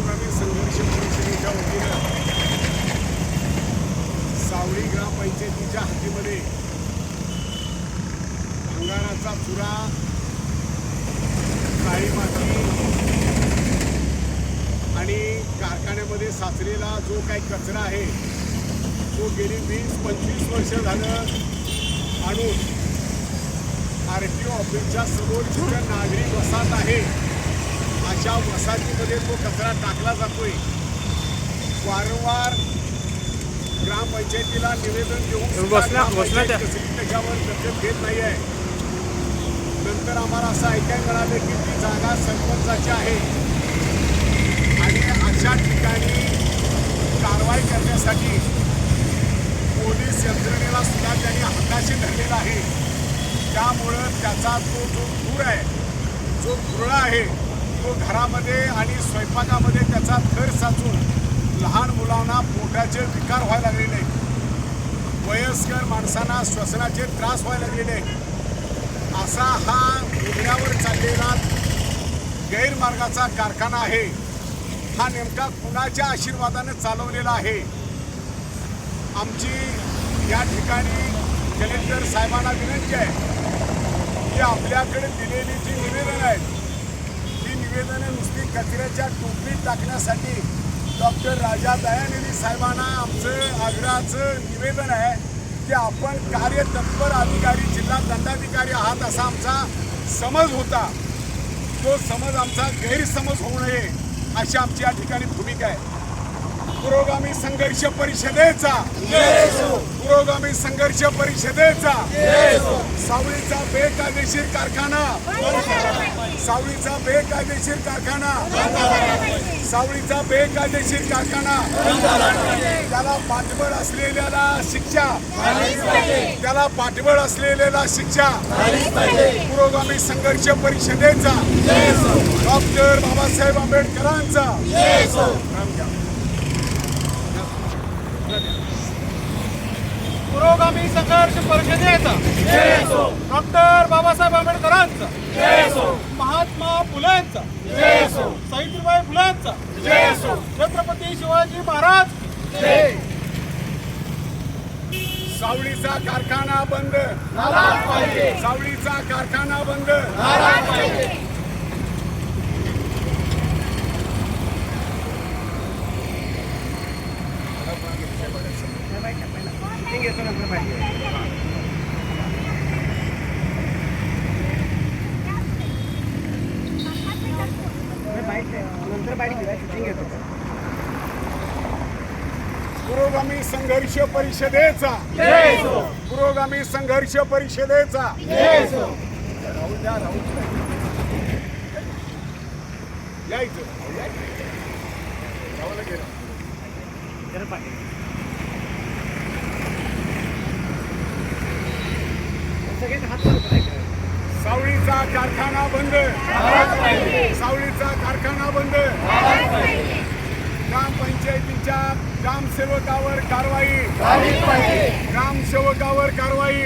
पुरोगामी संघर्ष परिषदेच्या वतीनं सावळी ग्रामपंचायतीच्या हद्दीमध्ये भंगाराचा चुरा, काळी माती आणि कारखान्यामध्ये साचलेला जो काही कचरा आहे तो गेली 20-25 वर्ष झालं आणून RTO ऑफिसच्या समोर जिथं नागरी वसाहत आहे अशा वसाहतीमध्ये तो कचरा टाकला जातोय. वारंवार ग्रामपंचायतीला निवेदन देऊन त्याच्यावर दखल घेत नाही आहे. नंतर आम्हाला असं ऐकायला मिळालं की ती जागा सरपंचाची आहे आणि अशा ठिकाणी कारवाई करण्यासाठी पोलीस यंत्रणेला सुद्धा त्यांनी हाताशी धरलेला आहे. त्यामुळं त्याचा तो जो धूर आहे, जो धुरळा आहे, तो घरामध्ये आणि स्वयंपाकामध्ये त्याचा थर साचून लहान मुलांना पोटाचे विकार व्हायला लागलेले, वयस्कर माणसांना श्वसनाचे त्रास व्हायला लागलेले, असा हा उघड्यावर चाललेला गैरमार्गाचा कारखाना आहे. हा नेमका कुणाच्या आशीर्वादाने चालवलेला आहे? आमची या ठिकाणी कलेक्टर साहेबांना विनंती आहे की आपल्याकडे दिलेली जी निवेदनं आहेत ती निवेदनं नुसती कचऱ्याच्या टोपलीत टाकण्यासाठी डॉक्टर राजा दयानिधी साहेबांना आमचं आग्रहाचं निवेदन आहे की आपण कार्यतत्पर अधिकारी, जिल्हा दंडाधिकारी आहात असा आमचा समज होता. तो समज आमचा गैरसमज होऊ नये अशी आमची या ठिकाणी भूमिका आहे. पुरोगामी संघर्ष परिषदेचा पुरोगामी संघर्ष परिषदेचा सावळीचा बेकायदेशीर कारखाना, सावळीचा बेकायदेशीर कारखाना, सावळीचा बेकायदेशीर कारखाना, त्याला पाठबळ असलेल्याला शिक्षा, त्याला पाठबळ असलेल्याला शिक्षा. पुरोगामी संघर्ष परिषदेचा, डॉक्टर बाबासाहेब आंबेडकरांचा पुरोगामी संघर्ष परिषदेचा, डॉक्टर बाबासाहेब आंबेडकरांचा, महात्मा फुलेंचा, सावित्रीबाई फुलेंचा, छत्रपती शिवाजी महाराज. सावळीचा कारखाना बंद, सावळीचा कारखाना बंद. पुरोगामी संघर्ष परिषदेचा, पुरोगामी संघर्ष परिषदेचा. सावळीचा कारखाना बंद, सावळीचा कारखाना बंद. ग्रामपंचायतीच्या ग्रामसेवकावर कारवाई, ग्रामसेवकावर कारवाई.